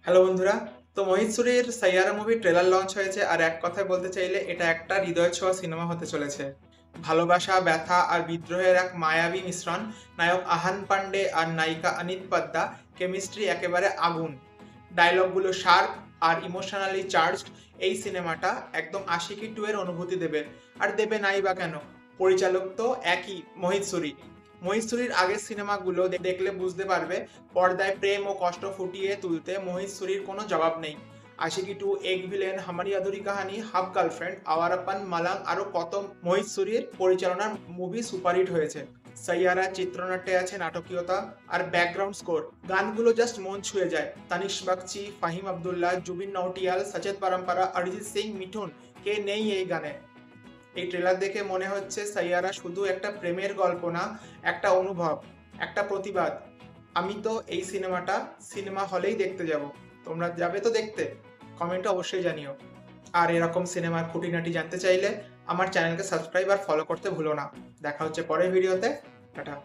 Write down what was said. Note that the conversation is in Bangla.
হ্যালো বন্ধুরা। তো মোহিত সুরির সাইয়ারা মুভির ট্রেলার লঞ্চ হয়েছে, আর এক কথায় বলতে চাইলে এটা একটা হৃদয় ছোঁয়া সিনেমা হতে চলেছে। ভালোবাসা, ব্যথা আর বিদ্রোহের এক মায়াবী মিশ্রণ। নায়ক আহান পান্ডে আর নায়িকা অনিত পদ্মা, কেমিস্ট্রি একেবারে আগুন। ডায়লগগুলো শার্প আর ইমোশনালি চার্জড। এই সিনেমাটা একদম আশিকি টু এর অনুভূতি দেবে। আর দেবে নাই বা কেন, পরিচালক তো একই, মোহিত সুরি। মোহিত সুরির আগের সিনেমাগুলো দেখলে বুঝতে পারবে পর্দায় প্রেম ও কষ্ট ফুটিয়ে তুলতে মোহিত সুরির কোনো জবাব নেই। আশিকি টু, এক ভিলেন, হামারি আধুরি কাহানি, হাফ গার্লফ্রেন্ড, আওয়ারাপান, মালাং, আরো কত মোহিত সুরির পরিচালনার মুভি সুপারহিট হয়েছে। সাইয়ারা চিত্রনাট্যে আছে নাটকীয়তা আর ব্যাকগ্রাউন্ড স্কোর। গানগুলো জাস্ট মন ছুঁয়ে যায়। তানিশ বাগচি, ফাহিম আব্দুল্লাহ, জুবিন নৌটিয়াল, সচেত পরম্পরা, অরিজিৎ সিং, মিঠুন, কে নেই এই গানে। এই ট্রেলার দেখে মনে হচ্ছে সাইয়ারা শুধু একটা প্রেমের গল্প না, একটা অনুভব, একটা প্রতিবাদ। আমি তো এই সিনেমাটা সিনেমা হলেই দেখতে যাব। তোমরা যাবে তো দেখতে? কমেন্টে অবশ্যই জানিও। আর এরকম সিনেমার খুঁটিনাটি জানতে চাইলে আমার চ্যানেলকে সাবস্ক্রাইব আর ফলো করতে ভুলো না। দেখা হচ্ছে পরের ভিডিওতে। টাটা।